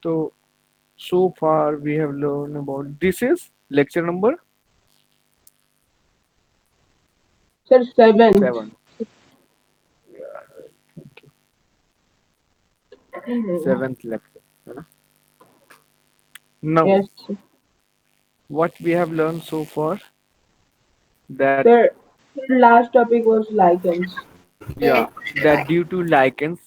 So so far we have learned about this is lecture number Sir, seventh. 7. Seventh lecture. है ना? Now Yes. what we have learned so far that Sir, last topic was lichens. yeah that due to lichens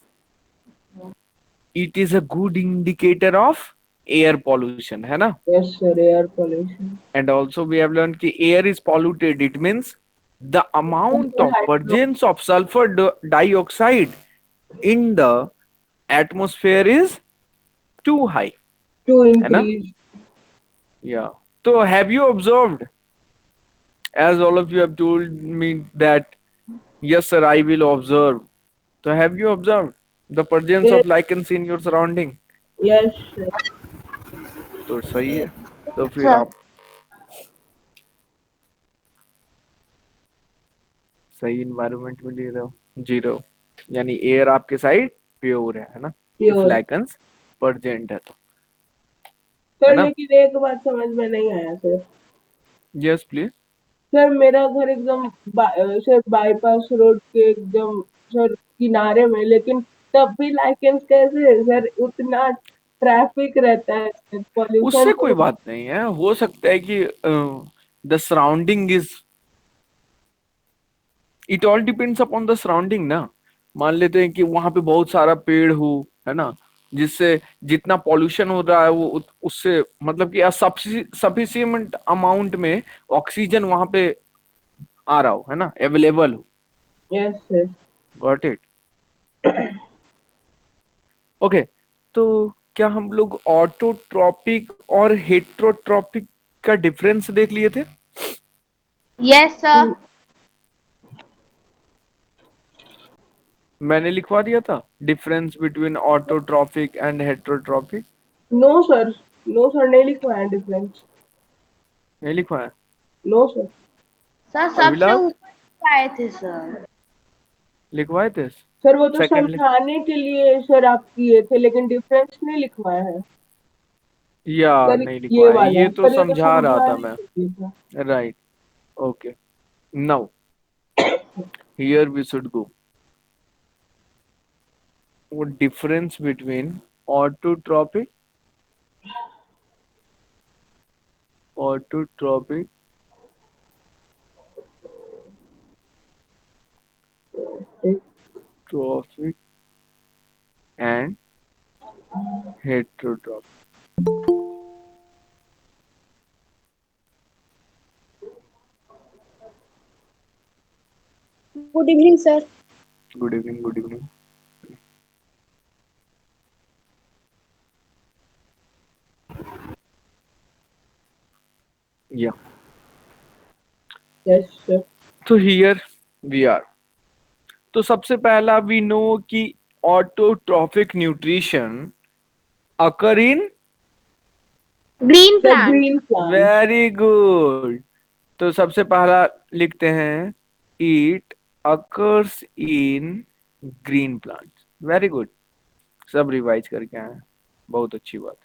it is a good indicator of air pollution है ना. Yes, sir, air pollution. And also we have learned that air is polluted. It means the amount of Hydro presence of sulfur dioxide in the atmosphere is too high. to है ना? increase. Yeah. So have you observed, as all of you have told me that yes sir I will observe. So have you observed the presence Yes, of lichens in your surrounding? yes, sir. तो सही है. तो फिर sir आप सही environment में जी रहे हो यानी एयर आपके साइड प्योर है ना. If Pure. लाइकेंस परजेंट है तो है सर ना. लेकिन एक बात समझ में नहीं आया सर। Yes please. सर मेरा घर एकदम सर बाईपास रोड के एकदम सर किनारे में, लेकिन तब भी लाइकेंस कैसे है सर? उतना ट्रैफिक रहता है, पॉल्यूशन उससे कोई तो। बात नहीं है. हो सकता है कि the surrounding is it all depends upon the surrounding ना. मान लेते हैं कि वहां पे बहुत सारा पेड़ हो है ना जिससे जितना पॉल्यूशन हो रहा है वो उससे मतलब कि सफिशिएंट अमाउंट में ऑक्सीजन वहां पे आ रहा हो है ना अवेलेबल हो. Yes sir. Got it. Okay. तो क्या हम लोग ऑटोट्रॉपिक और हेट्रोट्रॉपिक का डिफरेंस देख लिए थे? यस सर मैंने लिखवा दिया था difference between autotrophic and heterotrophic. No sir, no sir, नहीं लिखवाया डिफरेंस। नहीं लिखवाया. No sir. सर सबसे अभिलाष ऊपर आए थे सर। लिखवाए थे. सर वो तो सेकंड समझाने के लिए सर आप किए थे, लेकिन डिफरेंस नहीं लिखवाया है या सर। नहीं ये लिखवाया. वाला ये तो सर, ये तो समझा रहा था समझाने मैं. के लिए था। Right. Okay. Now here we should go. वो difference between autotrophic autotrophic trophic and heterotrophic. Good evening sir. Good evening. Good evening. Yeah yes sir. तो हियर वी आर. तो सबसे पहला वी नो कि autotrophic nutrition occur in. Green sir plant. Green plant. Very good. तो सबसे पहला लिखते हैं it occurs in green plants. Very good. सब रिवाइज करके आए. बहुत अच्छी बात.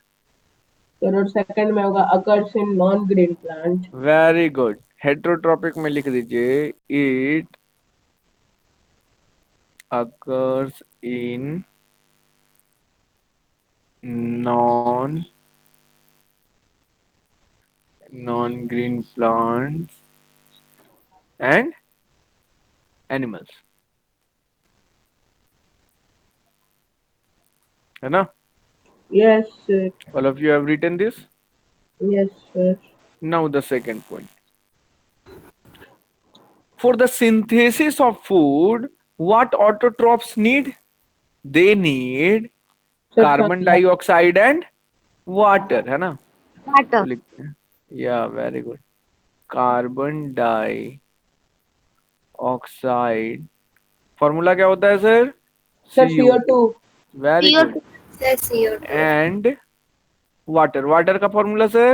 सर और सेकंड में होगा occurs in non green plant. Very good. Heterotrophic में लिख दीजिए it occurs in non non green plants and animals. है ना. Yes sir. All of you have written this. Yes sir. Now the second point. For the synthesis of food, what autotrophs need? They need sir carbon sunlight. dioxide and water. है ना. तो water. लिखते हैं. Yeah, very good. Carbon dioxide. Formula क्या होता है sir? Sir CO2। CO2. Very CO good. Two. Sir CO2। And water. Water का formula sir?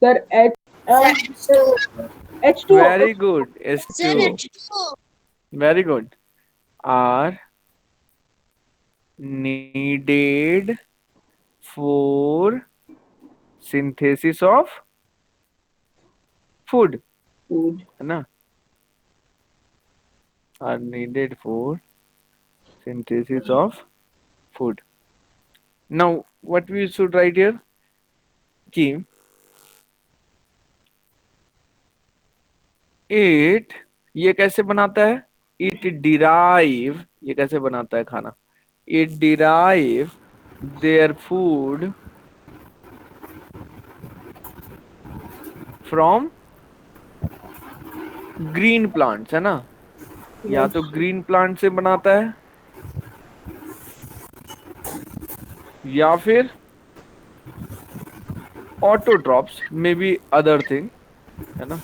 Sir sir H2। H2O। Very good. Sir H2O. H2O। Very good. Are needed for synthesis of food, food. है ना, are needed for synthesis of food. Now what we should write here कि it ये कैसे बनाता है, it derive ये कैसे बनाता है खाना, it derive their food from green plants, है ना, या तो ग्रीन प्लांट से बनाता है या फिर autotrophs may be other thing, है ना,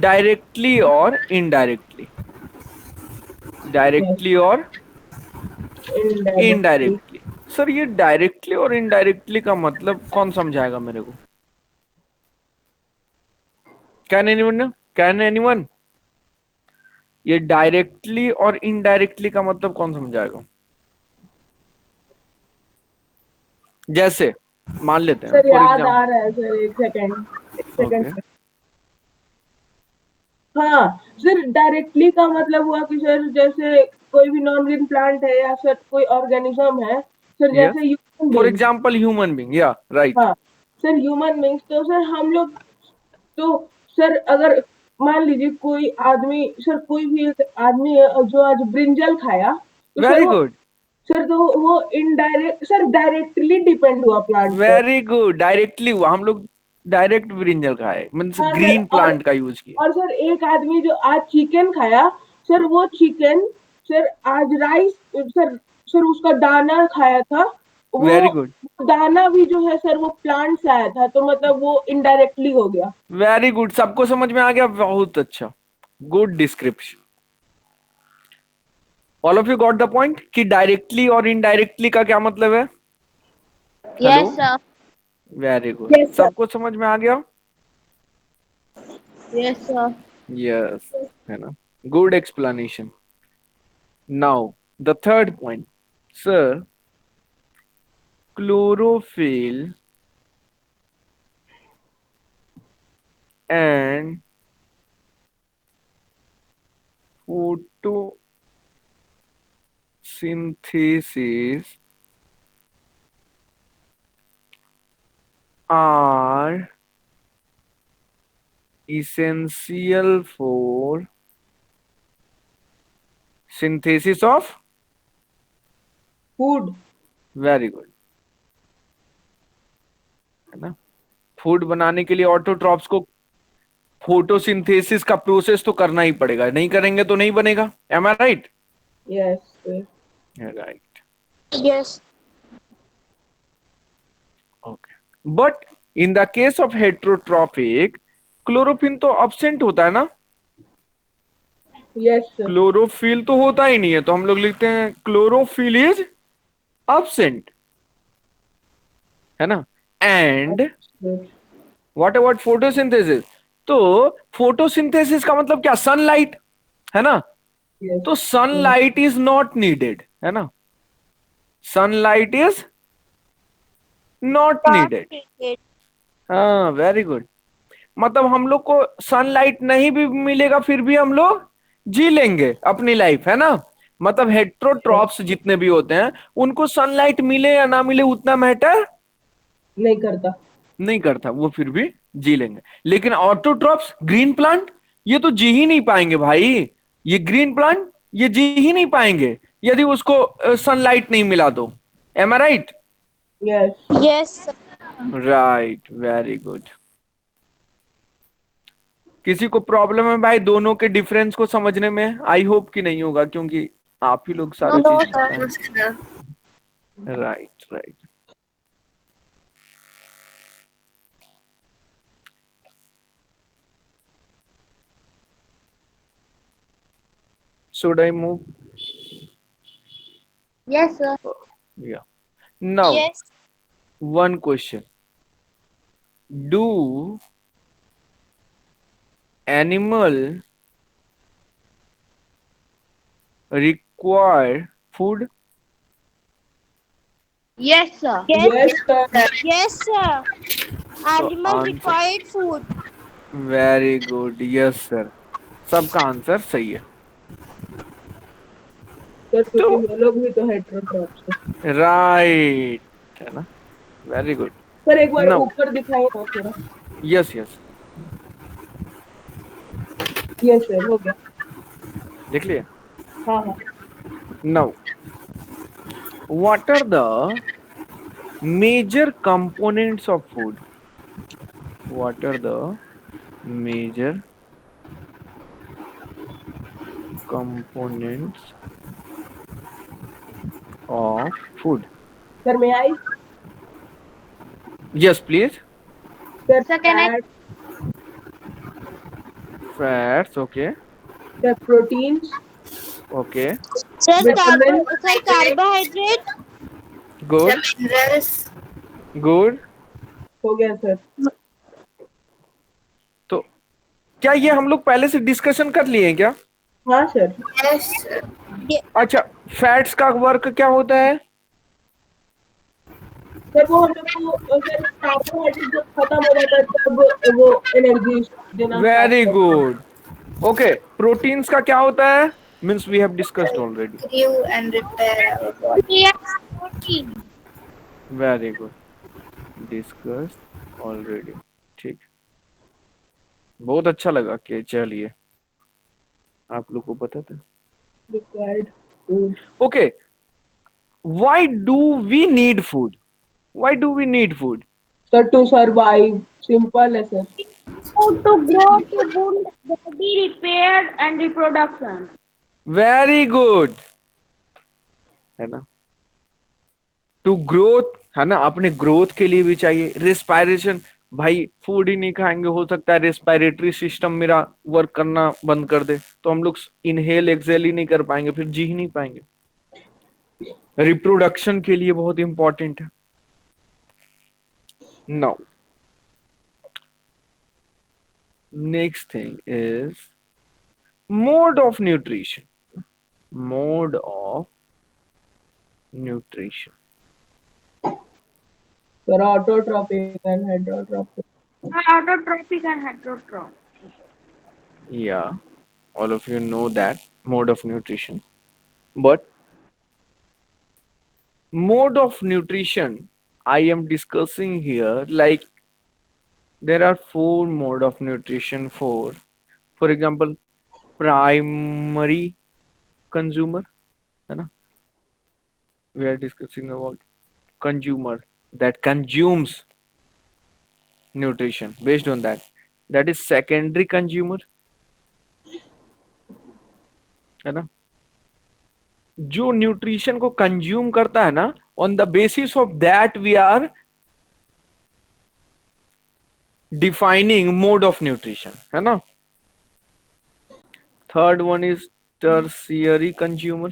डायरेक्टली और इनडायरेक्टली, डायरेक्टली और Indirectly. इनडायरेक्टली. सर ये डायरेक्टली और इनडायरेक्टली का मतलब कौन समझाएगा मेरे को, कैन एनीवन ये डायरेक्टली और इनडायरेक्टली का मतलब कौन समझाएगा. जैसे मान लेते हैं सर फॉर याद एग्जाम्पल, आ रहा है सर, एक सेकंड. ओके हाँ सर, डायरेक्टली का मतलब हुआ कि सर जैसे कोई भी नॉन लिविंग प्लांट है या सर कोई ऑर्गेनिज्म है सर, यस, जैसे human for being. Example human being, या राइट, हाँ सर, ह्यूमन बीइंग्स तो सर हम लोग तो सर अगर मान लीजिए कोई आदमी, सर कोई भी एक आदमी है और जो आज ब्रिंजल खाया तो सर वेरी वो, गुड, सर तो वो इनडायरेक्ट, सर डायरेक्टली डिपेंड हुआ प्लांट पर. वेरी गुड, डायरेक्टली हुआ, हम लोग डायरेक्ट ब्रिंजल खाए, मीन्स हाँ सर, ग्रीन प्लांट का यूज किया. और सर एक आदमी जो आज चिकन खाया सर, वो चिकन सर आज राइस, सर सर उसका दाना खाया था, वेरी वो गुड, दाना भी जो है सर वो प्लांट से आया था, तो मतलब वो इनडायरेक्टली हो गया. वेरी गुड, सबको समझ में आ गया, बहुत अच्छा, good description. All of you got the point कि डायरेक्टली और इनडायरेक्टली का क्या मतलब है. Yes, sir. Very good, Yes, sir. सबको समझ में आ गया. Yes, sir. यस, है ना, good explanation. Now the third point, sir chlorophyll and photosynthesis are essential for synthesis of. Food. Very good, है ना, फूड बनाने के लिए ऑटोट्रॉप्स को फोटोसिंथेसिस का प्रोसेस तो करना ही पड़ेगा, नहीं करेंगे तो नहीं बनेगा. Am I right. Yes sir. Right, Yes. Okay. But in the case of heterotrophic chlorophyll तो अब्सेंट होता है ना, यस सर. क्लोरोफिल तो होता ही नहीं है, तो हम लोग लिखते हैं क्लोरोफिल इज अब्सेंट, है ना. एंड व्हाट अबाउट फोटोसिंथेसिस, तो फोटोसिंथेसिस का मतलब क्या, सनलाइट, है ना, तो सनलाइट इज नॉट नीडेड, है ना, सनलाइट इज नॉट नीडेड. हाँ वेरी गुड, मतलब हम लोग को सनलाइट नहीं भी मिलेगा फिर भी हम लोग जी लेंगे अपनी लाइफ, है ना. मतलब हेट्रोट्रॉप्स जितने भी होते हैं उनको सनलाइट मिले या ना मिले उतना मैटर नहीं करता. नहीं करता, वो फिर भी जी लेंगे. लेकिन ऑटोट्रॉप्स, ग्रीन प्लांट, ये तो जी ही नहीं पाएंगे भाई, ये ग्रीन प्लांट ये जी ही नहीं पाएंगे यदि उसको सनलाइट नहीं मिला तो. Am I right. Yes. Yes, sir. Right, very good. किसी को प्रॉब्लम है भाई दोनों के डिफरेंस को समझने में? आई होप कि नहीं होगा, क्योंकि आप ही लोग सारा No, चीज sir. करते हैं. Right right. Should I move? Yes, sir. Yeah. Now, Yes. one question. Do animal require food? Yes, sir. Yes, Yes, sir. yes, sir. तो Animal answer required food. Very good, yes sir, सबका answer सही है। Sir तो क्योंकि वो लोग भी तो हेटेरोट्रॉप्स है। राइट है ना, वेरी गुड। सर एक बार नाउ ऊपर दिखाइए ना थोड़ा। यस यस, यस सर, हो गया। देख लिया। हाँ हाँ। Now what are the major components of food? What are the major components of food? Sir मैं आई। Yes, please. Sir Sir, can I? Fat, Fats, okay, sir proteins, okay, Sir, vitamin. carbohydrate. good, The minerals. good. हो गया sir. तो क्या ये हम लोग पहले से डिस्कशन कर लिए हैं क्या? हाँ सर। Yes, sir. अच्छा, फैट्स का वर्क क्या होता है? सर वो हम लोग को सर कार्बोहाइड्रेट जब खत्म हो जाता है तब वो एनर्जी देना स्टार्ट वेरी करता है। गुड। ओके, प्रोटीन्स का क्या होता है? Means we have discussed already. Renew and repair our body. Yes, protein. Very good, discussed already. ठीक, बहुत अच्छा लगा कि चलिए आप लोग को पता था। Required food. Okay, why do we need food? Why do we need food? Sir to survive, simple है sir. Food to grow, to build body repair and reproduction. Very good, है ना, टू ग्रोथ, है ना, अपने growth के लिए भी चाहिए। रेस्पायरेशन, भाई फूड ही नहीं खाएंगे, हो सकता है रेस्पायरेटरी सिस्टम मेरा वर्क करना बंद कर दे, तो हम लोग इनहेल एक्सेल ही नहीं कर पाएंगे, फिर जी ही नहीं पाएंगे। रिप्रोडक्शन के लिए बहुत इंपॉर्टेंट है। Now next thing is mode of nutrition. Mode of nutrition, sir autotrophic and heterotrophic. Autotrophic and heterotrophic. yeah, all of you know that mode of nutrition, but mode of nutrition I am discussing here, like there are four mode of nutrition. For example, primary consumer, है ना, we are discussing about consumer that consumes nutrition based on that, that is secondary consumer, है ना, जो nutrition को consume करता है ना, on the basis of that we are defining mode of nutrition, है ना। Third one is tertiary consumer,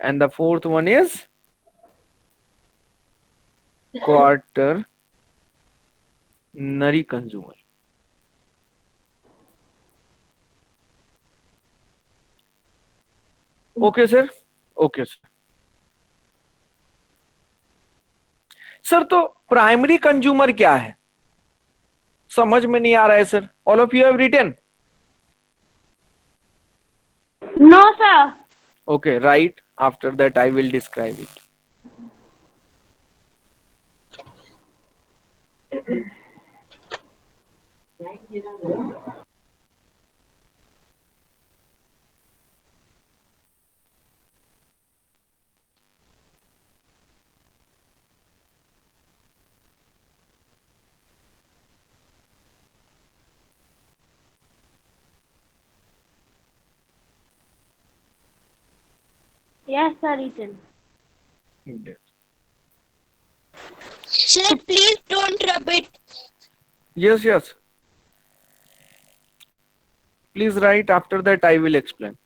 and the fourth one is quaternary consumer. Okay sir, okay sir. Sir तो प्राइमरी कंज्यूमर क्या है, समझ में नहीं आ रहा है sir. All of you have written? No, sir. Okay, right, after that I will describe it. Yes, sir, written. Sir, please don't rub it. Yes, yes. Please write, after that I will explain.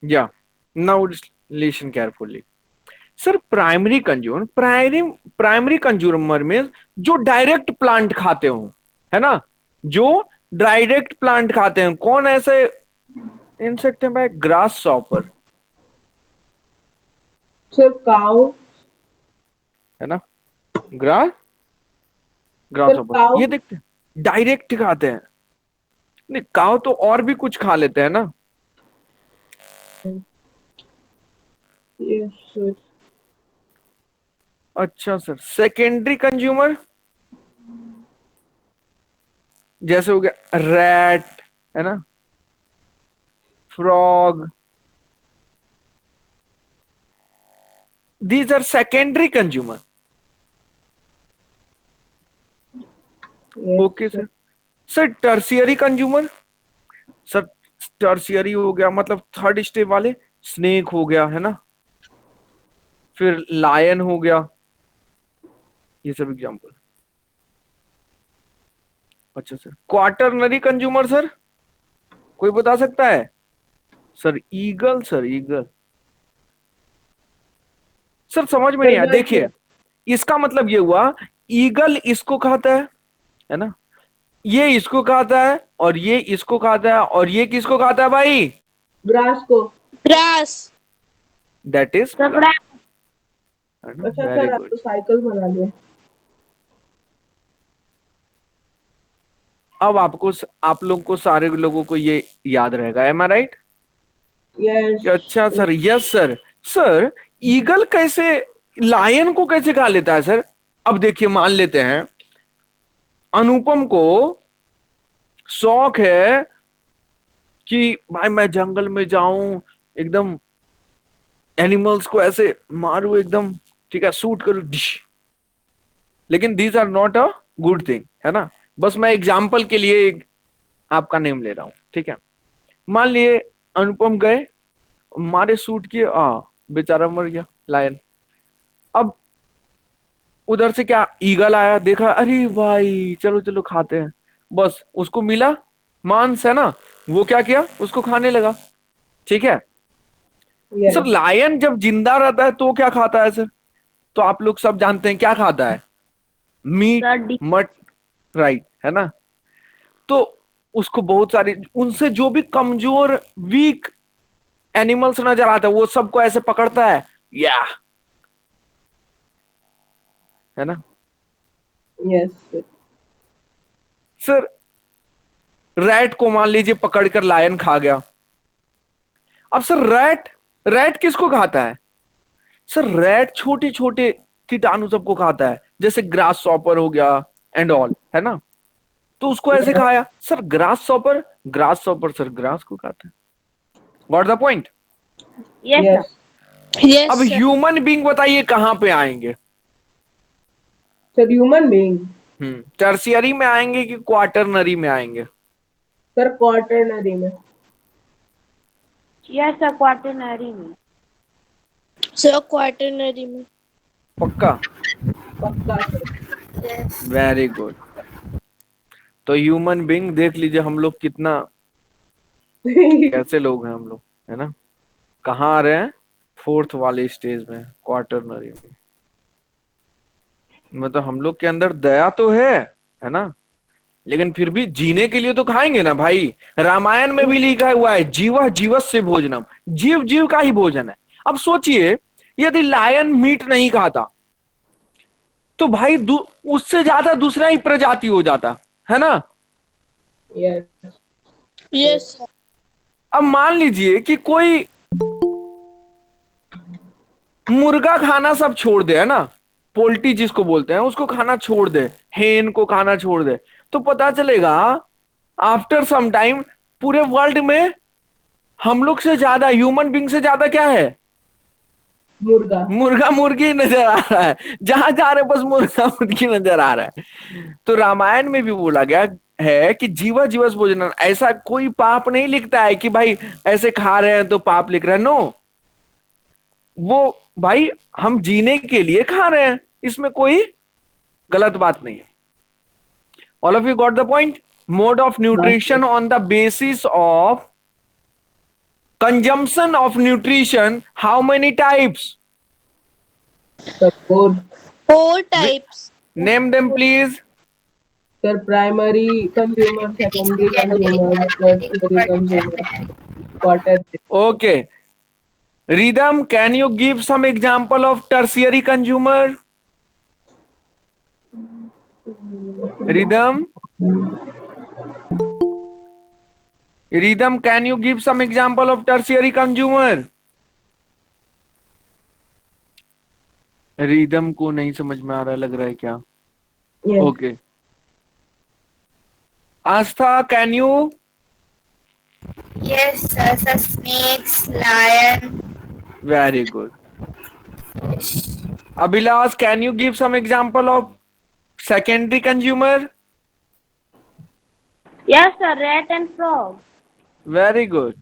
या now listen carefully sir. Primary consumer में जो direct plant खाते हो, है ना, जो direct plant खाते हैं, कौन ऐसे इंसेक्ट है भाई? Grass shopper, sir cow. है ना, grass grass sir shopper, cow. ये देखते हैं डायरेक्ट खाते हैं। नहीं, काव तो और भी कुछ खा लेते हैं ना। Yes sir. अच्छा सर, सेकेंडरी कंज्यूमर जैसे हो गया रैट, है ना, frog, these are secondary consumer. Okay yes sir. Sir tertiary consumer, sir tertiary हो गया मतलब थर्ड स्टेप वाले, स्नेक हो गया, है ना, फिर लायन हो गया, ये सब एग्जांपल। अच्छा सर, क्वार्टरनरी कंज्यूमर सर, कोई बता सकता है? Sir eagle, sir eagle. Sir समझ में नहीं सर आया, बर्ड देखिए सर। इसका मतलब ये हुआ, ईगल इसको खाता है ना, ये इसको खाता है, और ये इसको खाता है, और ये किसको खाता है भाई? ग्रास को। Grass. That is The plant, है ना, अच्छा वेरी सर आप गुड। तो साइकिल बना लिए। अब आपको, आप लोग को, सारे लोगों को ये याद रहेगा, एम आई राइट? यस। अच्छा sir, yes sir. Sir eagle कैसे लायन को कैसे खा लेता है सर? अब देखिए, मान लेते हैं अनुपम को शौक है कि भाई मैं जंगल में जाऊं, एकदम एनिमल्स को ऐसे मारू एकदम, ठीक है, शूट करूं डिश। लेकिन these are not a good thing, है ना, बस मैं एग्जाम्पल के लिए आपका नेम ले रहा हूं, ठीक है। मान लिए अनुपम गए, मारे, शूट किए, बेचारा मर गया लायन। अब उधर से क्या, ईगल आया, देखा, अरे भाई चलो चलो खाते हैं, बस उसको मिला मांस, है ना, वो क्या किया, उसको खाने लगा, ठीक है। Sir yes. लायन जब जिंदा रहता है तो क्या खाता है सर? तो आप लोग सब जानते हैं क्या खाता है, मीट, the मट, राइट, है ना। तो उसको बहुत सारी, उनसे जो भी कमजोर वीक एनिमल्स नजर आता है वो सबको ऐसे पकड़ता है, या, है ना। Yes sir. सर रैट को मान लीजिए पकड़कर लायन खा गया। अब सर रैट रैट किसको खाता है? सर रैट छोटे छोटे कीटाणु सबको खाता है, जैसे ग्रास सॉपर हो गया एंड ऑल, है ना। तो उसको ऐसे खाया sir, grass sopper sir grass को खाता है। Got the point? yes sir. Yes Yes, अब sir. ह्यूमन बींग बताइए कहां पे आएंगे? Sir human being. टर्शियरी में आएंगे कि क्वार्टरनरी में आएंगे? सर क्वार्टरनरी में। Yes sir, quaternary में। Sir, quaternary में. पक्का? पक्का सर। Very good. तो ह्यूमन बींग देख लीजिए हम लोग कितना कैसे लोग हैं हम लोग, है ना। कहाँ आ रहे हैं? फोर्थ वाले स्टेज में, क्वार्टरनरी में। मतलब हम लोग के अंदर दया तो है ना, लेकिन फिर भी जीने के लिए तो खाएंगे ना भाई। रामायण में भी लिखा हुआ है, जीव जीवस्य भोजनम, जीव जीव का ही भोजन है। अब सोचिए, यदि लायन मीट नहीं खाता तो भाई उससे ज्यादा दूसरा ही प्रजाति हो जाता, है ना। यस। Yes, sir. अब मान लीजिए कि कोई मुर्गा खाना सब छोड़ दे, है ना, पोल्ट्री जिसको बोलते हैं उसको खाना छोड़ दे, हेन को खाना छोड़ दे, तो पता चलेगा आफ्टर सम टाइम पूरे वर्ल्ड में हम लोग से ज्यादा, ह्यूमन बींग से ज्यादा क्या है? मुर्गा। मुर्गा मुर्गी नजर आ रहा है, जहां जा रहे बस मुर्गा मुर्गी नजर आ रहा है। तो रामायण में भी बोला गया है कि जीवा जीवस भोजन, ऐसा कोई पाप नहीं लिखता है कि भाई ऐसे खा रहे हैं तो पाप लिख रहे हैं, नो। वो भाई हम जीने के लिए खा रहे हैं, इसमें कोई गलत बात नहीं है। All of you got the point? Mode of nutrition on the basis of consumption of nutrition, how many types? Sir, four. 4 types. Name them please. Sir, primary consumer, secondary consumer, tertiary consumer, quaternary. Okay. Rhythm, can you give some example of tertiary consumer? Rhythm? Rhythm, can you give some example of tertiary consumer? Rhythm को नहीं समझ में आ रहा लग रहा है क्या? Yes. Okay. Aastha, can you? Yes, sir. Sir, snakes, lion. Very good. Abhilash, can you give some example of secondary consumer? Yes, sir. Rat and frog. Very good.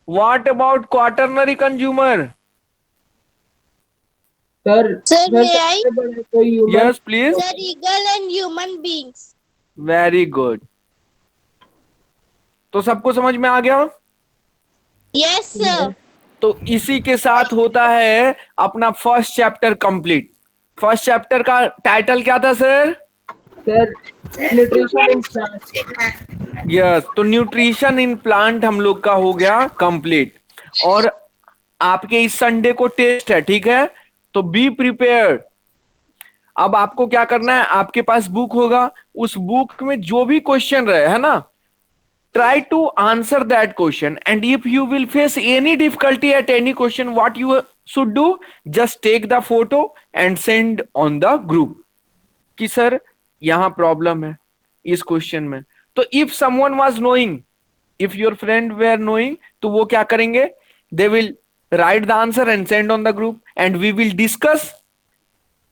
What about quaternary consumer? Sir, Sir, sir, may I? सबसे बड़ा कोई human. Yes please. Sir, eagle and human beings. Very good. तो सबको समझ में आ गया? Yes, sir. तो इसी के साथ होता है अपना first chapter complete. First chapter का टाइटल क्या था sir? Sir, nutrition and plants. Yes. तो न्यूट्रिशन इन प्लांट हम लोग का हो गया कंप्लीट. और आपके इस संडे को टेस्ट है, ठीक है? तो बी प्रिपेयर्ड. अब आपको क्या करना है, आपके पास बुक होगा, उस बुक में जो भी क्वेश्चन रहे, है ना, try to answer that question, and if you will face any difficulty at any question, what you should do, just take the photo and send on the group कि sir यहां problem है इस question में. तो if someone was knowing, if your friend were knowing, तो वो क्या करेंगे, they will write the answer and send on the group, and we will discuss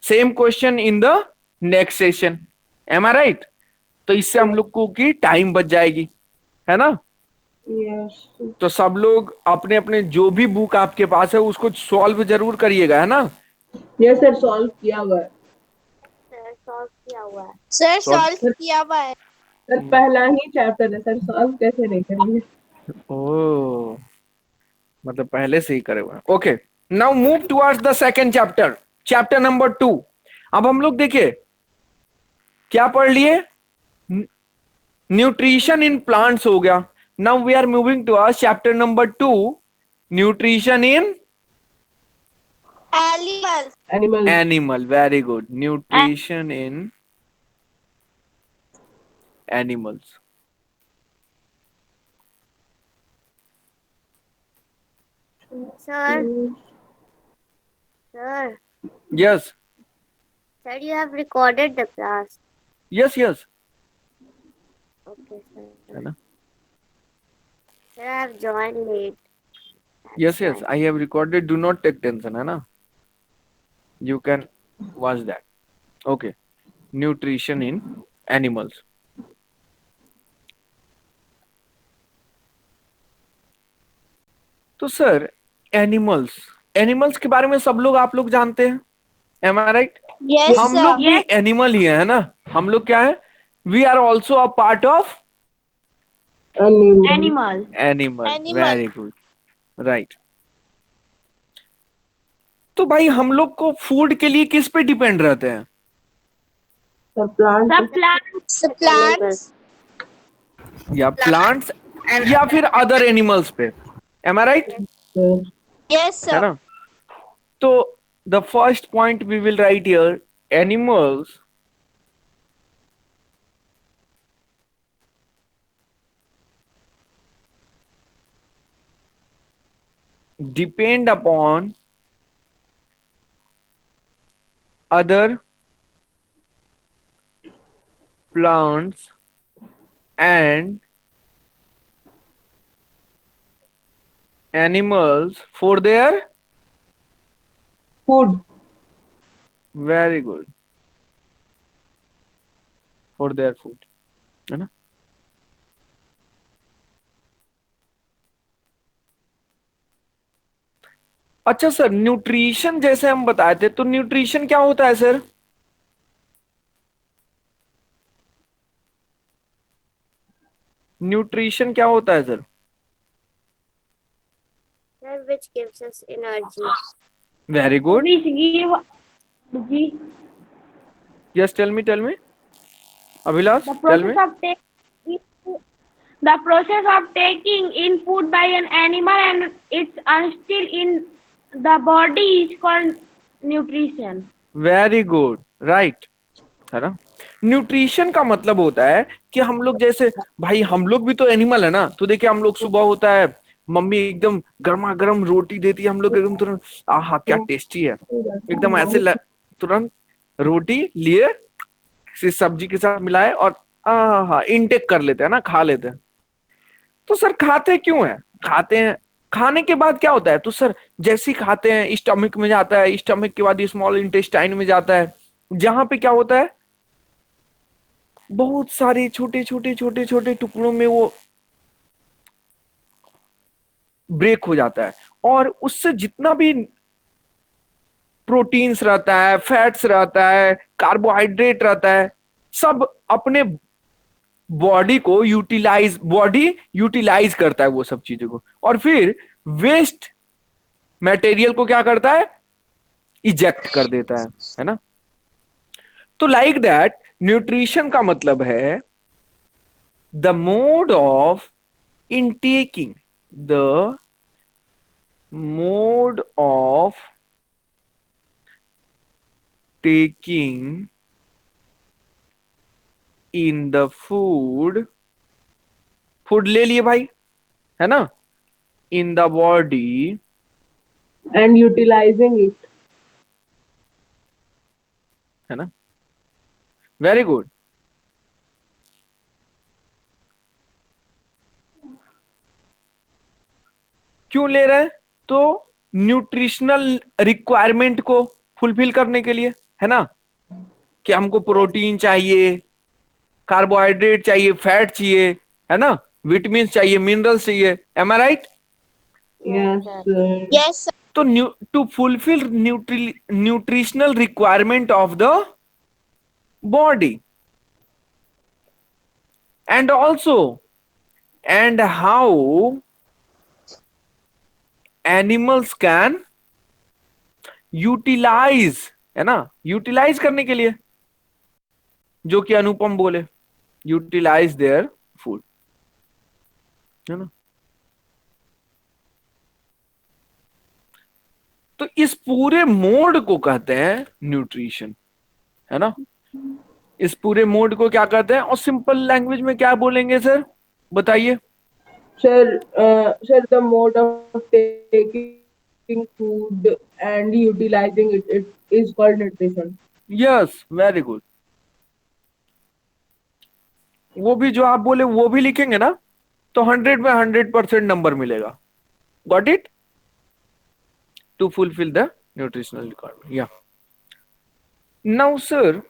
same question in the next session. Am I right? तो इससे हम लोग को की टाइम बच जाएगी, है ना? Yes. तो सब लोग अपने अपने जो भी बुक आपके पास है उसको सॉल्व जरूर करिएगा, है ना? Yes, sir, solve किया हुआ है. Sir, solve किया हुआ है. Sir, Solve- solve किया हुआ है. Sir, पहला ही चैप्टर है सर, सॉल्व कैसे नहीं करेंगे? ओ, मतलब पहले से ही करे हुए हैं. Okay, now move towards the second chapter, chapter number 2. अब हम लोग देखिए क्या पढ़ लिए, न्यूट्रिशन इन प्लांट्स हो गया. Now we are moving to chapter number 2, nutrition in Animals. Animal. Animal. Very good. Nutrition in animals. Sir, sir, yes sir, you have recorded the class. Yes yes, Okay, sir. है ना? Sir, I have joined late. Yes, yes, I have recorded. Do not take tension, है ना? You can watch that. Okay. Nutrition in animals. तो sir animals के बारे में सब लोग आप लोग जानते हैं, एम आई राइट? Yes, हम sir. लोग भी एनिमल ही है ना? हम लोग क्या है? We are also a part of Animal. Animal. Animal. Very good. Right. तो भाई हम लोग को फूड के लिए किस पे डिपेंड रहते हैं? Sir, plant. Sir, plants. So plants. या प्लांट्स या फिर अदर एनिमल्स पे, am I right? Sir. Yes, है sir. ना? तो the first point we will write here, animals depend upon other plants and animals for their Food. very good, for their food, है ना? अच्छा sir, nutrition जैसे हम बताए थे, तो न्यूट्रिशन क्या होता है सर? न्यूट्रिशन क्या होता है sir? which gives us energy. Very good. Which give the Yes, tell me, Abhilash, the tell process me. of taking the process of taking in food by an animal and it's still in the body is called nutrition. Very good, right, है ना। Nutrition का मतलब होता है कि हम लोग जैसे, भाई हम लोग भी तो एनिमल है ना, तो देखिए हम लोग सुबह होता है, मम्मी एकदम गर्मा गर्म रोटी देती है, हम लोग एकदम तुरंत, आहा क्या टेस्टी है, एकदम ऐसे तुरंत रोटी लिए किसी सब्जी के साथ मिलाए और आहा इनटेक कर लेते हैं ना, खा लेते हैं। तो सर खाते क्यों है, खाते हैं, खाने के बाद क्या होता है, तो सर जैसे ही खाते हैं स्टमक में जाता है, स्टमक के बाद स्मॉल इंटेस्टाइन में जाता है, जहां पे क्या होता है, बहुत सारे छोटे छोटे छोटे छोटे टुकड़ों में वो ब्रेक हो जाता है, और उससे जितना भी प्रोटीन्स रहता है, फैट्स रहता है, कार्बोहाइड्रेट रहता है, सब अपने बॉडी यूटिलाइज करता है वो सब चीजों को, और फिर वेस्ट मटेरियल को क्या करता है, इजेक्ट कर देता है ना। तो लाइक दैट न्यूट्रिशन का मतलब है the mode of intaking, the mode of taking in the food, food ले लिए भाई, है ना, in the body, and utilizing it. है ना, वेरी गुड। क्यों ले रहे हैं, तो न्यूट्रिशनल रिक्वायरमेंट को फुलफिल करने के लिए, है ना, कि हमको प्रोटीन चाहिए, कार्बोहाइड्रेट चाहिए, फैट चाहिए, है ना, विटामिन चाहिए, मिनरल्स चाहिए, am I right. Yes, sir. Yes, sir. तो to fulfil nutritional requirement of the body, and also and how animals can utilise, है ना, यूटिलाइज करने के लिए, जो कि अनुपम बोले, यूटिलाइज देयर फूड, है ना। तो इस पूरे मोड को कहते हैं न्यूट्रिशन, है ना, इस पूरे मोड को क्या कहते हैं, और सिंपल लैंग्वेज में क्या बोलेंगे सर, बताइए। Sir, the mode of taking food and utilizing it is called nutrition. Yes, very good. वो भी जो आप बोले वो भी लिखेंगे ना, तो 100 में 100% नंबर मिलेगा, got it, to fulfil the nutritional requirement, या। नाउ सर,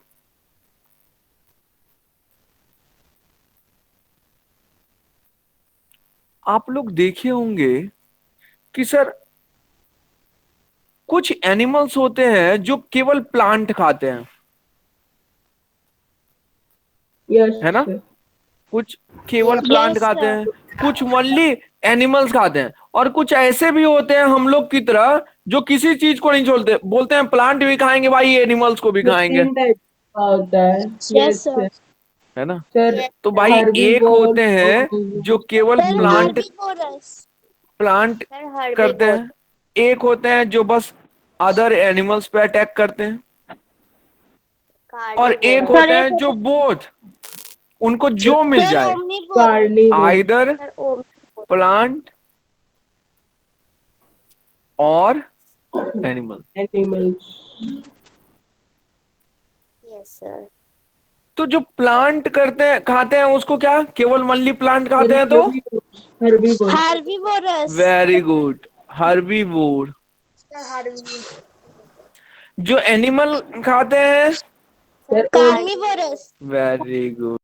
आप लोग देखे होंगे कि सर कुछ एनिमल्स होते हैं जो केवल प्लांट खाते हैं, Yes, है ना, sir. कुछ केवल प्लांट Yes, खाते sir. हैं, कुछ ओनली एनिमल्स खाते हैं, और कुछ ऐसे भी होते हैं हम लोग की तरह जो किसी चीज को नहीं छोड़ते, बोलते हैं प्लांट भी खाएंगे भाई, एनिमल्स को भी The खाएंगे, तीन type का होता है. Yes, Yes, sir. sir. है ना। Sir, तो भाई एक herbivore, होते हैं जो केवल Sir, herbivorous. प्लांट Sir, करते herbivore. हैं, एक होते हैं जो बस अदर एनिमल्स पे अटैक करते हैं, और एक Carnivore. होते हैं जो बोथ, उनको जो मिल Sir, जाए, omnivorous. carnivore, either Sir, omnivore. Plant और एनिमल। animals. Yes, sir. तो जो प्लांट करते हैं खाते हैं उसको क्या, केवल मल्ली प्लांट खाते हैं, तो Herbivore. Herbivorous. Very good, herbivore. Sir, herbivore. जो एनिमल खाते हैं, Sir, Carnivorous. Very good,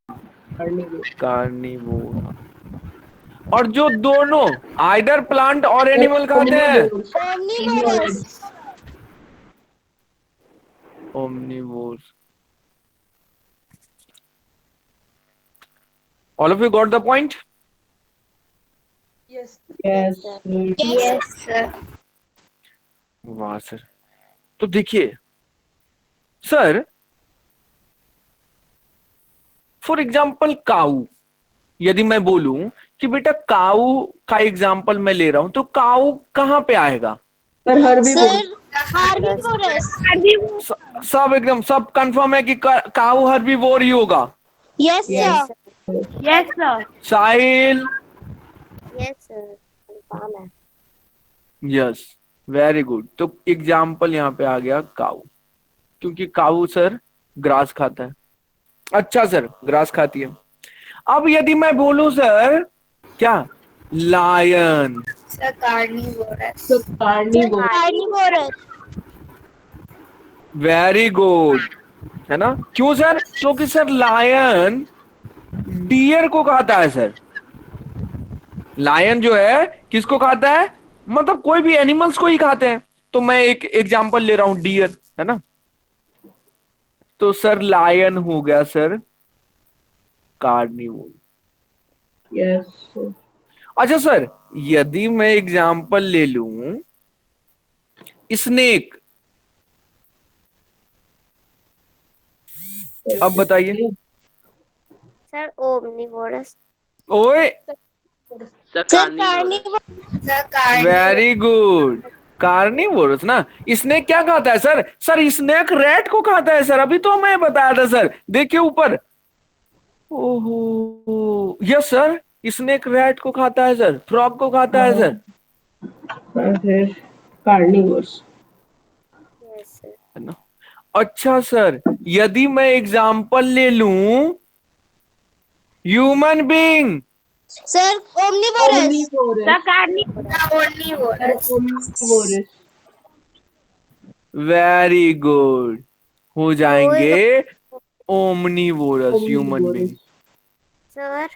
carnivore. Carnivore. और जो दोनों आइदर प्लांट और एनिमल खाते हैं, Omnivores. Omnivorous. Omnivore. All of you got the point. Yes, Yes, sir. Yes, sir. वाह सर। तो देखिए सर, फॉर एग्जाम्पल काऊ, यदि मैं बोलूं कि बेटा काऊ का एग्जाम्पल मैं ले रहा हूं, तो काऊ कहां पे आएगा? पर herbivore. Sir, herbivorous. सब एकदम सब कंफर्म है कि काऊ हर्बीवोर ही होगा? Yes, Yes. sir. Yes, sir. साहिल? Yes, sir. Confirm है. Yes, very good. तो एग्जाम्पल यहाँ पे आ गया काऊ, क्योंकि काऊ सर ग्रास खाता है। अच्छा सर, ग्रास खाती है। अब यदि मैं बोलूं सर क्या, lion? Sir, carnivorous. So carnivore. Carnivorous. Very good, है ना? क्यों सर? क्योंकि सर लायन डियर को खाता है सर। लायन जो है किसको खाता है? मतलब कोई भी एनिमल्स को ही खाते हैं। तो मैं एक एग्जांपल ले रहा हूं, डियर, है ना? तो सर लायन हो गया सर कार्निवोर। Yes, sir. अच्छा सर, यदि मैं एग्जांपल ले लूं स्नेक, अब बताइए। Sir, omnivorous. ओए, Sir, carnivorous. Sir, carnivorous. Very good, carnivorous ना। स्नेक क्या खाता है सर? सर स्नेक रैट को खाता है सर, अभी तो मैं बताया था सर, देखिए ऊपर। ओहो, यस सर, स्नेक रैट को खाता है सर, फ्रॉग को खाता है sir, Okay. Carnivores. Yes, sir. है ना? अच्छा सर, यदि मैं एग्जांपल ले लूं human being, Sir, omnivorous. Omnivorous. The carnivore. Omnivorous. Omnivorous. Very good, हो जाएंगे ओमनीवोरस ह्यूमन बीइंग। Sir,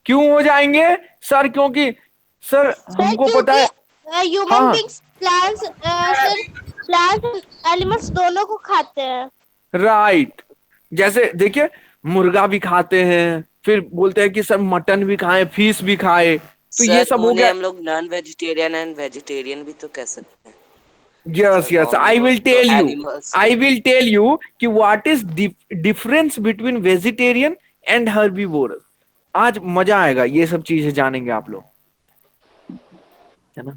क्यों हो जाएंगे सर? क्योंकि सर हमको पता है, ह्यूमन हाँ। Beings plants sir plants animals दोनों को खाते हैं। राइट। जैसे देखिए, मुर्गा भी खाते हैं, फिर बोलते हैं कि सर मटन भी खाएं, फिश भी खाए, तो ये सब हो गया। हम लोग नॉन वेजिटेरियन एंड वेजिटेरियन भी तो कह सकते हैं। Yes yes, I will tell you, animals I will tell you कि what is difference between vegetarian and herbivorous. आज मजा आएगा, ये सब चीजें जानेंगे आप लोग, है ना?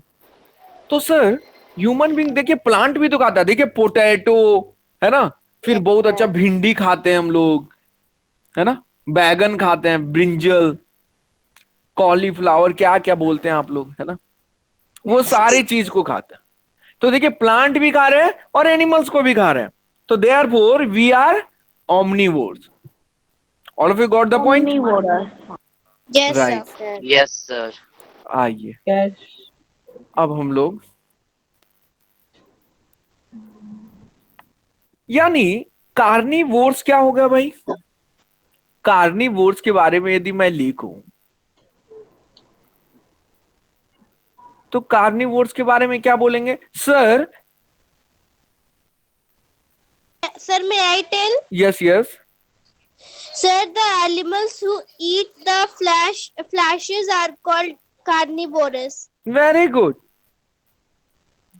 तो सर ह्यूमन बीइंग देखिए प्लांट भी तो खाता है, देखिए पोटैटो, है ना? फिर बहुत अच्छा भिंडी खाते हैं हम लोग, है ना? बैगन खाते हैं, ब्रिंजल, कॉलीफ्लावर, क्या क्या बोलते हैं आप लोग, है ना? वो सारी चीज को खाते हैं। तो देखिए प्लांट भी खा रहे हैं और एनिमल्स को भी खा रहे हैं। तो therefore we are omnivores. All of you got the point? Omnivorous. Yes Right. Sir. Yes sir. आइए Yes. अब हम लोग, यानी कार्निवोर्स क्या होगा भाई? कार्निवोर्स के बारे में यदि मैं लिखूं तो कार्निवोर्स के बारे में क्या बोलेंगे sir? Sir may I tell? Yes yes, Sir, the animals who eat the flashes are called carnivorous. Very good,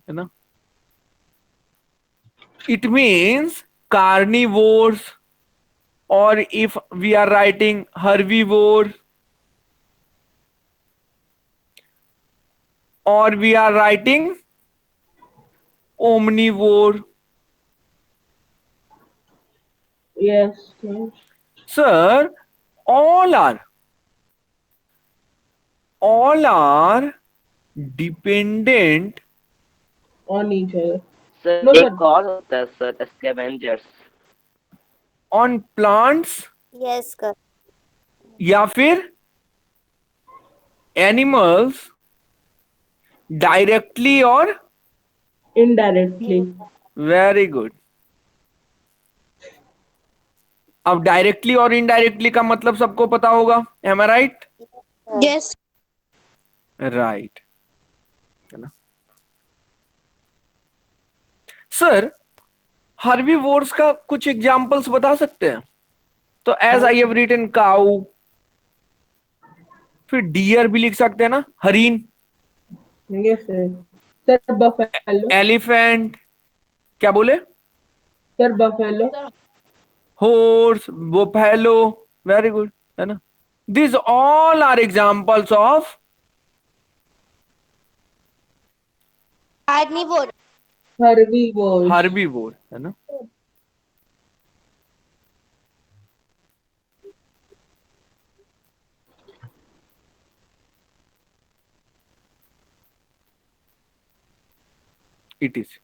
है ना? इट मीन्स कार्निवोर्स, और if we are writing herbivores, or we are writing omnivore. Yes. Yes. Sir, all are dependent On each other. Sir No, sir. एक और होता है sir, scavengers. on plants Yes, sir. या फिर animals directly or Indirectly. very good. अब directly और indirectly का मतलब सबको पता होगा, am I right? Yes. Right, है ना? सर हर्बीवोर्स का कुछ एग्जांपल्स बता सकते हैं? तो as I have written cow, फिर डियर भी लिख सकते हैं ना, हरिन, yes sir. Sir buffalo. Elephant, क्या बोले, sir buffalo. Horse, buffalo, very good, है ना। This all are examples of carnivore. Herbivores. Herbivore, है ना। It is.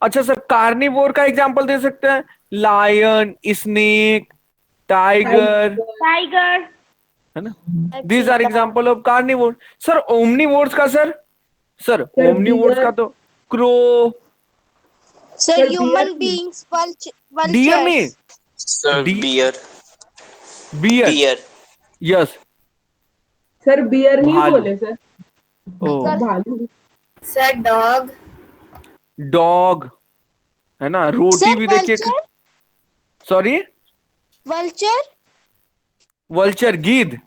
अच्छा सर, कार्निवोर का एग्जांपल दे सकते हैं, लायन, स्नेक, टाइगर, टाइगर, है ना। These are example of carnivore. Sir omnivores का सर, सर सर ओमनीवोर्स का डियर। तो crow, sir sir deer human beings, deer नहीं, vultures. Sir, D, beer. Beer, Beer. Yes, sir beer ही भालू, बोले sir. ओ, भालू। Sir dog. डॉग, है ना। रोटी सर भी देखिए, वल्चर। Sorry, vulture. वल्चर, गिद्ध,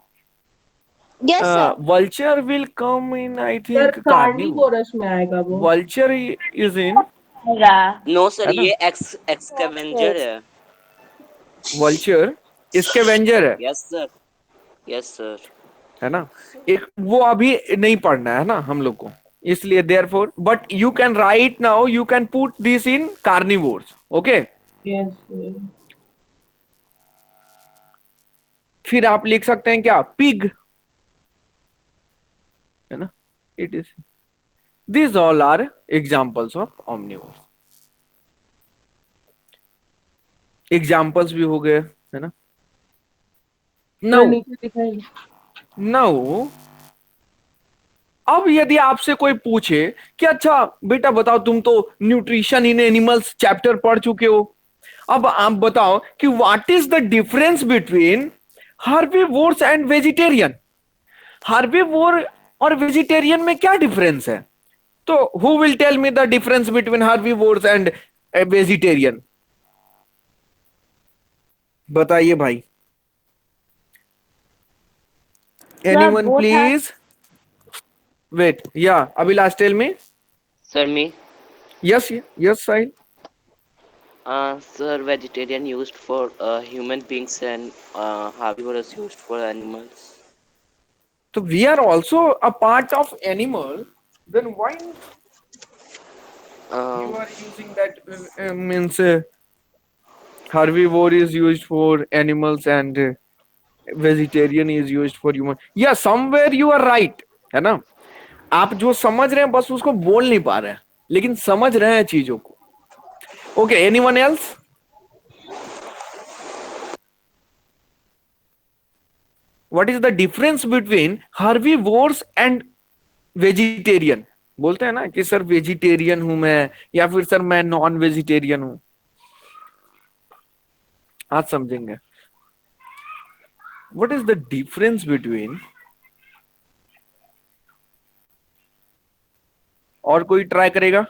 yes sir. Vulture will come in I sir think carnivore, carnivorous में आएगा वो। वल्चर इज इन, आएगा। No, sir, है ना, ये एक्सकेवेंजर है. वल्चर स्कैवेंजर है Yes, sir. Yes, sir. है ना। एक वो अभी नहीं पढ़ना है ना हम लोग को, इसलिए therefore, but you can write now, you can put this in carnivores, okay. Yes sir. फिर आप लिख सकते हैं क्या, पिग, है ना। It is, this all are examples of omnivores. Examples भी हो गए, है ना। सर नाउ, नीचे दिखाइए। नाउ अब यदि आपसे कोई पूछे कि अच्छा बेटा बताओ, तुम तो न्यूट्रिशन इन एनिमल्स चैप्टर पढ़ चुके हो, अब आप बताओ कि what is the difference between herbivores and vegetarian. Herbivore और वेजिटेरियन में क्या डिफरेंस है? तो who will tell me the difference between herbivores and vegetarian? बताइए भाई, anyone both are please. Wait, या Abhilash, tell me. Sir, me. Yes, yes Sahil. Sir, vegetarian used for human beings and herbivorous used for animals. So we are also a part of animal. Then why you Um, are using that? Means herbivore is used for animals and vegetarian is used for human. Yeah, somewhere you are right, है ना। आप जो समझ रहे हैं बस उसको बोल नहीं पा रहे हैं, लेकिन समझ रहे हैं चीजों को। Okay, anyone else? What is the difference between herbivores and vegetarian? बोलते हैं ना कि सर वेजिटेरियन हूं मैं, या फिर सर मैं नॉन वेजिटेरियन हूं। आज समझेंगे what is the difference between. और कोई ट्राई करेगा?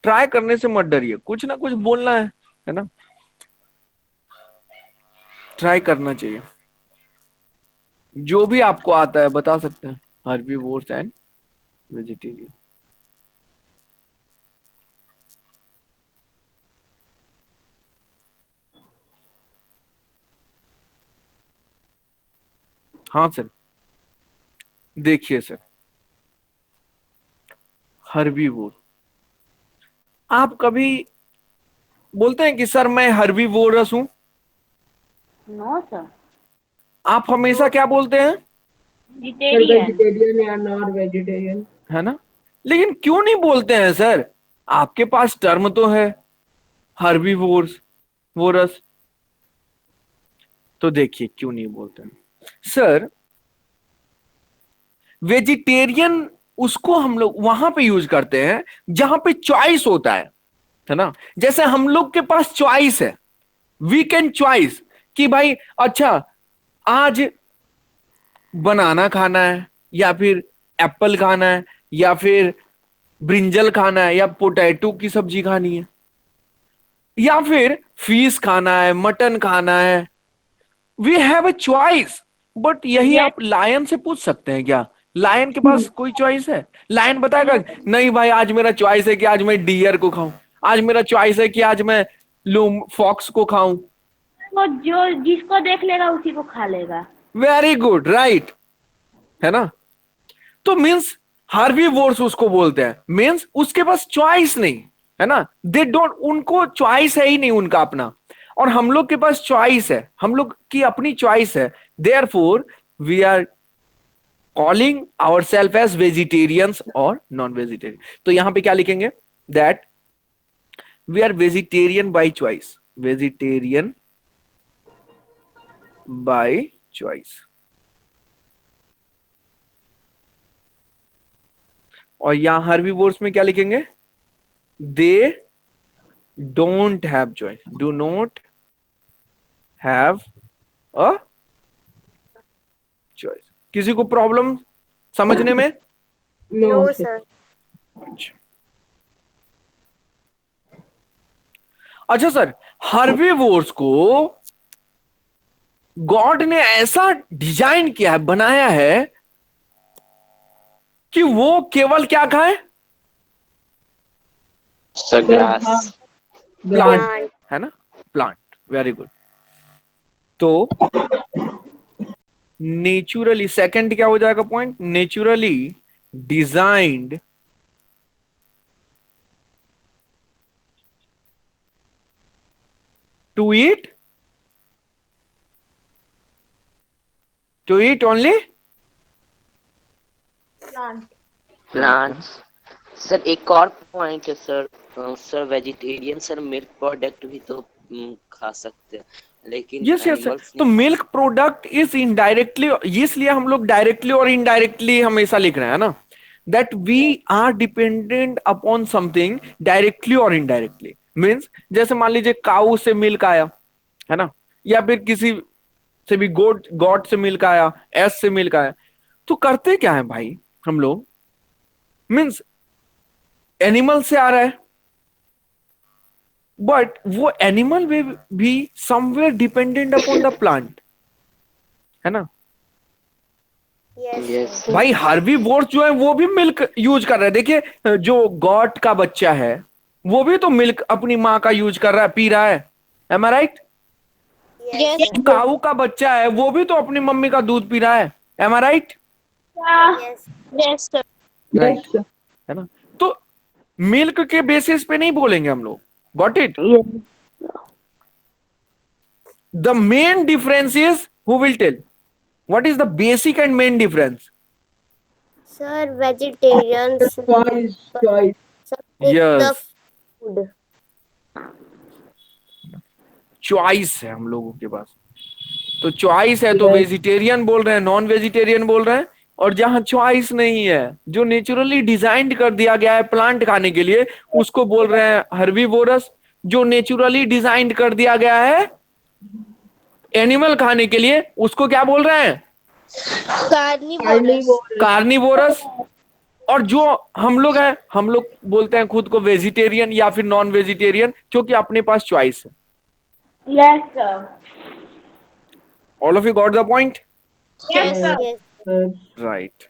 ट्राई करने से मत डरिए, कुछ ना कुछ बोलना है ना। ट्राई करना चाहिए, जो भी आपको आता है बता सकते हैं। Herbivores and vegetarian. हाँ सर, देखिए सर, हर्बीवोर, आप कभी बोलते हैं कि सर मैं हर्बीवोरस हूं? no sir, आप हमेशा क्या बोलते हैं? Sir vegetarian. वेजिटेरियन या नॉन वेजिटेरियन। है ना। लेकिन क्यों नहीं बोलते हैं सर? आपके पास टर्म तो है, हर्बीवोर्स, वोरस। तो देखिए क्यों नहीं बोलते हैं सर। वेजिटेरियन उसको हम लोग वहां पे यूज करते हैं जहां पे चॉइस होता है ना। जैसे हम लोग के पास चॉइस है, वी कैन चॉइस कि भाई अच्छा आज बनाना खाना है, या फिर एप्पल खाना है, या फिर ब्रिंजल खाना है, या पोटैटो की सब्जी खानी है। या फिर फिश खाना है, मटन खाना है, we have a choice. But यही आप लायन से पूछ सकते हैं क्या? लायन के पास कोई चॉइस है? लायन बताएगा नहीं भाई आज मेरा चॉइस है कि आज मैं डियर को खाऊं, आज मेरा चॉइस है कि आज मैं लूम फॉक्स को खाऊं। वो जो जिसको देख लेगा उसी को खा लेगा। वेरी गुड, राइट, है ना? तो मीन्स हार्बीवोर्स उसको बोलते हैं, मीन्स उसके पास चॉइस नहीं है ना, दे डोंट, उनको चॉइस है ही नहीं उनका अपना। और हम लोग के पास चॉइस है, हम लोग की अपनी चॉइस है, therefore we are calling our self as vegetarians और नॉन वेजिटेरियन। तो यहां पे क्या लिखेंगे? That we are vegetarian by choice, vegetarian by choice. और यहां हर्बीवोर्स में क्या लिखेंगे? They don't have choice, do not have a choice. किसी को प्रॉब्लम समझने में? No no sir. सर। अच्छा सर, हर्बीवोर्स को गॉड ने ऐसा डिजाइन किया है, बनाया है कि वो केवल क्या खाए? Sir, grass. Plant, Plant. है ना? Plant, very good. तो नेचुरली, सेकंड क्या हो जाएगा point? Naturally designed to eat, to eat only Plants. Sir एक और पॉइंट है sir, sir vegetarian sir milk product भी तो खा सकते हैं, लेकिन यस यस। एनिमल्स तो नहीं। मिल्क प्रोडक्ट इज इनडायरेक्टली, इसलिए हम लोग डायरेक्टली और इनडायरेक्टली हमेशा लिख रहे हैं ना, that we are dependent upon something directly और इनडायरेक्टली। मीन्स जैसे मान लीजिए काऊ से मिल्क आया, है ना, या फिर किसी से भी गोट, गॉड से मिल्क आया, एस से मिल्क आया, तो करते क्या है भाई हम लोग? मीन्स एनिमल से आ रहा है, बट वो एनिमल में भी somewhere dependent upon the plant, है ना? Yes. Yes sir. भाई हार्बीवोर्स जो है वो भी मिल्क यूज कर रहे हैं। देखिए जो गॉट का बच्चा है वो भी तो मिल्क अपनी माँ का यूज कर रहा है, पी रहा है, am I right? Yes. sir. काऊ का बच्चा है वो भी तो अपनी मम्मी का दूध पी रहा है, am I right? Yes. Yes, sir. Right, yes sir. है ना? तो मिल्क के बेसिस पे नहीं बोलेंगे हम लोग, got it? The main difference is, who will tell what is the basic and main difference? Sir, vegetarians choice choice. sir, pick the yes, food. Choice है हम लोगों के पास। तो चॉइस है तो वेजिटेरियन बोल रहे हैं, नॉन वेजिटेरियन बोल रहे हैं। और जहां चॉइस नहीं है, जो नेचुरली डिजाइंड कर दिया गया है प्लांट खाने के लिए, उसको बोल रहे हैं हर्बीवोरस। जो नेचुरली डिजाइंड कर दिया गया है एनिमल खाने के लिए, उसको क्या बोल रहे हैं? Carnivorous. कार्निवोरस। और जो हम लोग हैं, हम लोग बोलते हैं खुद को वेजिटेरियन या फिर नॉन वेजिटेरियन, क्योंकि अपने पास चॉइस है। Yes, sir. All of you got the point? Yes, sir. Yes. Sir right.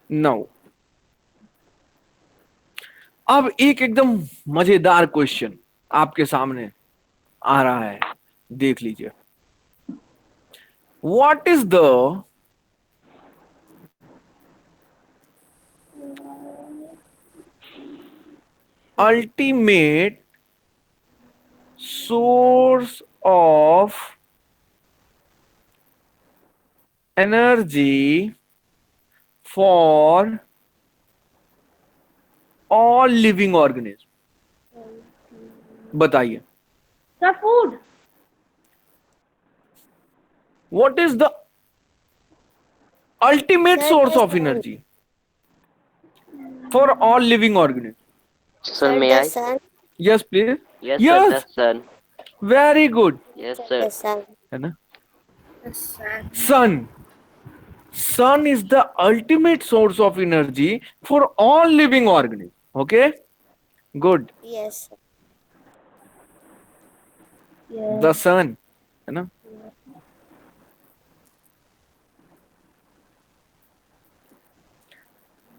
Now अब एक एकदम मजेदार क्वेश्चन आपके सामने आ रहा है, देख लीजिए। What is the ultimate source of energy for all living organisms? बताइए, The food. what is the ultimate Sir, source the of sun. energy for all living organisms? Sir Sir, may the I? sun. Yes, please. Yes sir, Yes, the sun. very good, yes The sir. sun. है ना? The sun. Sun. Sun is the ultimate source of energy for all living organisms. Okay, good. Yes. Sir. The sun, है ना।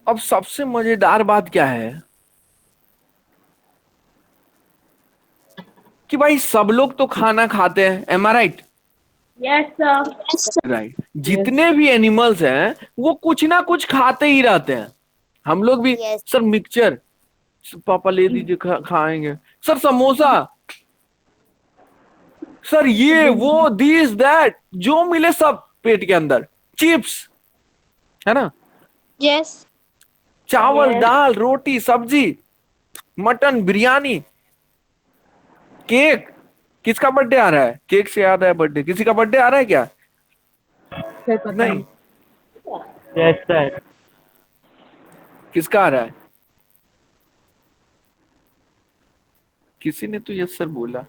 अब सबसे मजेदार बात क्या है कि भाई सब लोग तो खाना खाते हैं, am I right? Yes, sir. Right. Yes. जितने भी एनिमल्स हैं वो कुछ ना कुछ खाते ही रहते हैं। हम लोग भी। Yes. सर मिक्सचर, पापा ले दीजिए, खाएंगे। सर समोसा, सर ये वो दिस दैट, जो मिले सब पेट के अंदर। चिप्स, है ना। Yes. चावल, Yes. दाल, रोटी, सब्जी, मटन, बिरयानी, केक। किसका बर्थडे आ रहा है? केक से याद है बर्थडे, किसी का बर्थडे आ रहा है क्या? सर पता नहीं। नहीं। Yes sir. किसका आ रहा है? किसी ने तो यस सर बोला।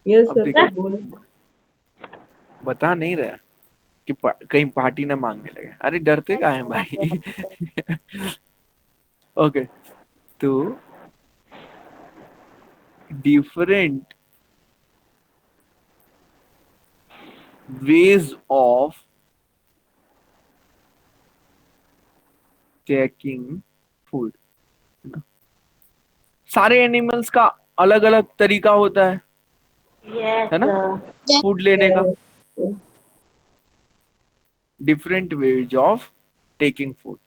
यस अब सर देखिए, तो बोले। बता नहीं रहा कि कहीं पार्टी ना मांगने लगे। अरे डरते का है भाई। ओके, तो different ways of taking food, है ना? सारे एनिमल्स का अलग अलग तरीका होता Yes, है ना, sir. फूड लेने का। Yes. Different ways of taking food.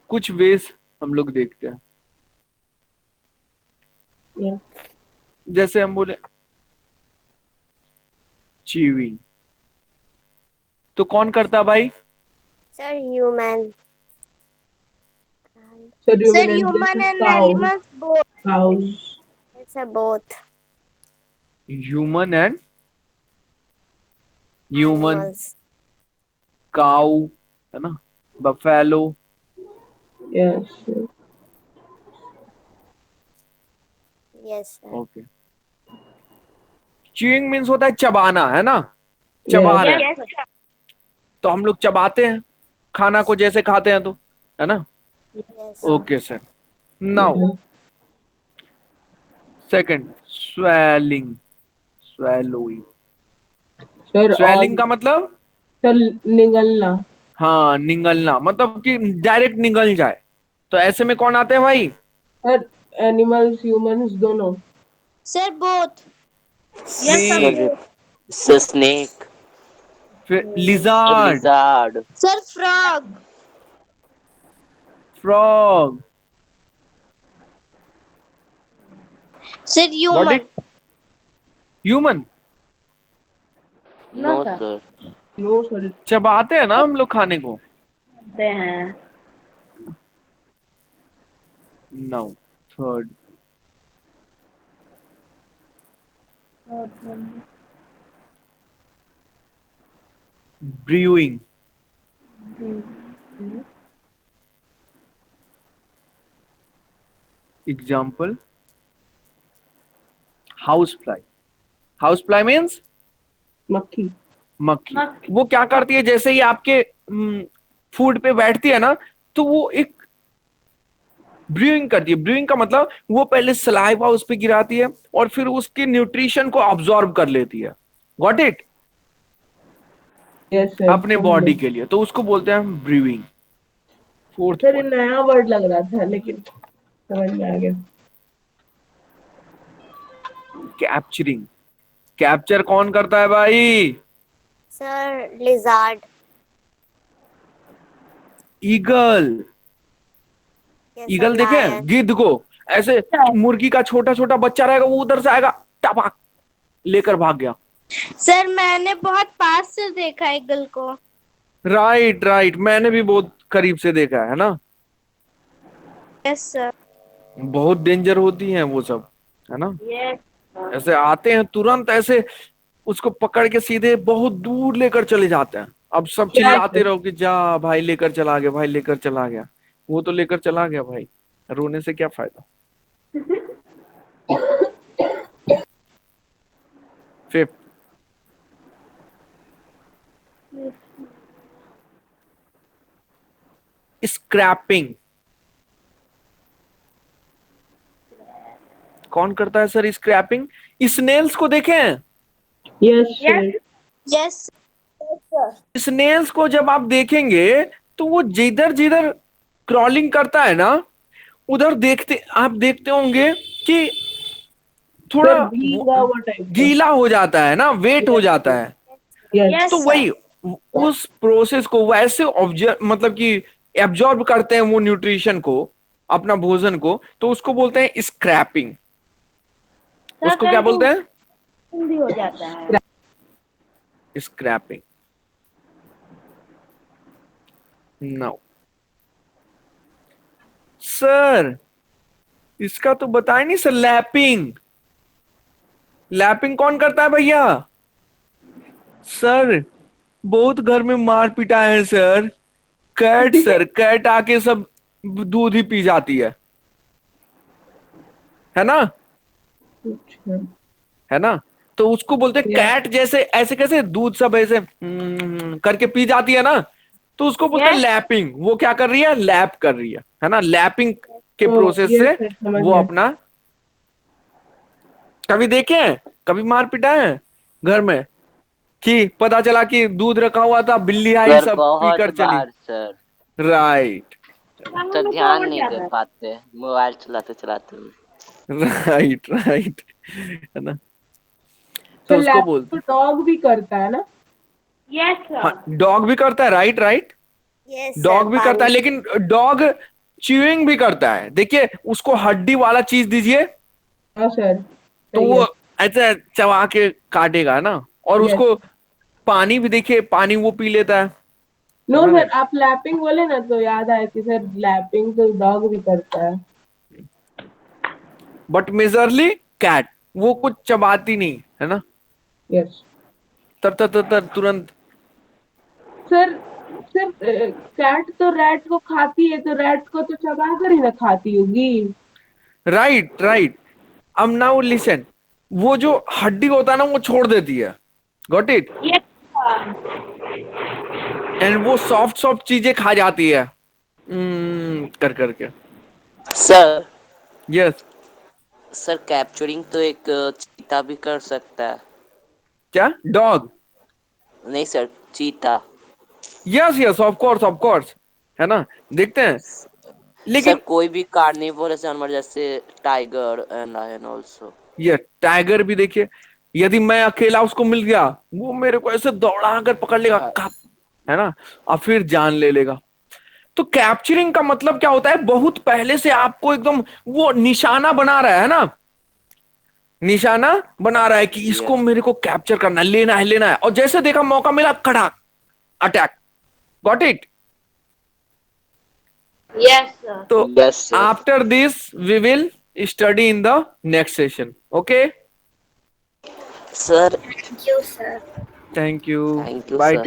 कुछ वेज हम लोग देखते हैं, Yeah. जैसे हम बोले चीविंग, तो कौन करता भाई? Sir, human. Sir, you Sir, mean human this is and cows. animals both. Cows. Yes, sir, both. Human and human, Animals. काऊ, है ना, buffalo. Yes. Sir. Yes, sir. Okay, chewing means होता है चबाना, है ना, Yes. चबा रहे हैं। Yes, sir. तो हम लोग चबाते हैं खाना को, जैसे खाते हैं, तो है ना। Yes. Okay sir. Now Mhm. Second, swelling, swallowing. Sir, swelling all. का मतलब, Sir, निगलना। हाँ निगलना, मतलब कि डायरेक्ट निगल जाए। तो ऐसे में कौन आते हैं भाई? Sir, animals, humans दोनों। Sir, both. Yes, sir. नहीं, Sir, snake, फिर lizard, lizard, Sir, frog. Frog, Sir, got human. It. Human, no No, sir. sir, No, sir. चबाते हैं ना हम लोग खाने को। They हैं. Now third, brewing. Example, house fly. House fly means मक्खी। मक्खी। मक्खी। वो क्या करती है, जैसे ही आपके फूड पे बैठती है ना, तो वो एक ब्रूइंग करती है। ब्रूइंग का मतलब वो पहले सलाइवा उस पे गिराती है और फिर उसके न्यूट्रिशन को अब्सॉर्ब कर लेती है। Got it? Yes, sir. अपने समझ बॉडी गए। के लिए, तो उसको बोलते हैं ब्रूइंग। फोर्थ सर, ये पॉइंट, नया वर्ड लग रहा था लेकिन समझ में आ गया। कैप्चरिंग। कैप्चर कौन करता है भाई? Sir, lizard. Eagle. Yes, sir, eagle देखे हैं? lion. गिद्ध को ऐसे, मुर्गी का छोटा छोटा बच्चा रहेगा, वो उधर से आएगा, टपाक लेकर भाग गया। सर, मैंने बहुत पास से देखा ईगल को। राइट राइट, मैंने भी बहुत करीब से देखा है ना। Yes sir. बहुत डेंजर होती हैं वो सब, है ना। Yes. ऐसे आते हैं तुरंत, ऐसे उसको पकड़ के सीधे बहुत दूर लेकर चले जाते हैं। अब सब चिल्लाते रहो कि जा भाई लेकर चला गया, भाई लेकर चला गया। वो तो लेकर चला गया भाई, रोने से क्या फायदा। Fifth, scrapping. कौन करता है सर स्क्रैपिंग? स्नेल्स को देखे हैं? Yes, sir. Yes. स्नेल्स को जब आप देखेंगे तो वो जिधर जिधर क्रॉलिंग करता है ना, उधर आप देखते होंगे कि थोड़ा Sir, भीगा हुआ type का. गीला हो जाता है ना, वेट हो जाता है। Yes. Yes, तो sir. वही उस प्रोसेस को वैसे ऑब्जर्व मतलब कि एब्जॉर्ब करते हैं वो न्यूट्रिशन को, अपना भोजन को, तो उसको बोलते हैं स्क्रैपिंग। Sir, उसको क्या बोलते हैं? भी हो जाता है। स्क्रैपिंग। नाउ सर इसका तो बताया नहीं सर, लैपिंग। लैपिंग कौन करता है भैया? सर बहुत घर में मार पिटाए हैं सर। कैट सर, कैट आके सब दूध ही पी जाती है ना? अच्छा. है ना? तो उसको बोलते हैं कैट, जैसे ऐसे कैसे दूध सब ऐसे करके पी जाती है ना, तो उसको बोलते हैं Yes. लैपिंग। वो क्या कर रही है? लैप कर रही है ना? लैपिंग के Oh, प्रोसेस yes, से sir, समझ वो गया. अपना, कभी देखे हैं, कभी मार पिटाए हैं घर में कि पता चला कि दूध रखा हुआ था, बिल्ली आई सर सब बहुत पीकर चली? बार सर, राइट तो ध्यान नहीं दे पाते, मोबाइल चलाते चलाते। राइट राइट, है ना? तो Sir, उसको lab बोलते तो dog भी करता है ना? Yes, sir. हाँ, डॉग भी करता है। Right right, Yes. डॉग भी करता है, लेकिन डॉग च्यूइंग भी करता है। देखिए उसको हड्डी वाला चीज दीजिए हाँ sir. तो सही वो है. ऐसे चबा के काटेगा ना। और Yes. उसको पानी भी देखिए, पानी वो पी लेता है। No समझ sir, गए? आप लैपिंग बोले ना तो याद आया कि सर लैपिंग तो डॉग भी करता है. बट मेजरली कैट, वो कुछ चबाती नहीं है ना, Yes. तर तर तर तर तुरंत। सर सर कैट तो रैट को खाती है तो रैट को तो चबा कर ही ना खाती होगी. Right right. अब नाउ लिसन, वो जो हड्डी होता है ना वो छोड़ देती है। Got it? Yes, sir. And वो सॉफ्ट सॉफ्ट चीजें खा जाती है कर करके। Sir yes. सर कैप्चरिंग तो एक चीता भी कर सकता है। क्या? डॉग? नहीं सर, चीता। यस यस, ऑफ कोर्स, है ना? देखते हैं। सर लेकिन कोई भी कार्निवोरस जानवर जैसे टाइगर एंड लायन आल्सो। ये टाइगर भी देखिए, यदि मैं अकेला उसको मिल गया, वो मेरे को ऐसे दौड़ा कर पकड़ लेगा, कप, है ना? और फिर जान ले लेगा। तो कैप्चरिंग का मतलब क्या होता है? बहुत पहले से आपको एकदम वो निशाना बना रहा है ना, निशाना बना रहा है कि इसको मेरे को कैप्चर करना है, लेना है, और जैसे देखा मौका मिला, खड़ा attack. Got it? Yes, sir. तो yes sir. After this we will study in the next session. Okay, sir Thank you, sir. Thank you, thank you bye. Sir.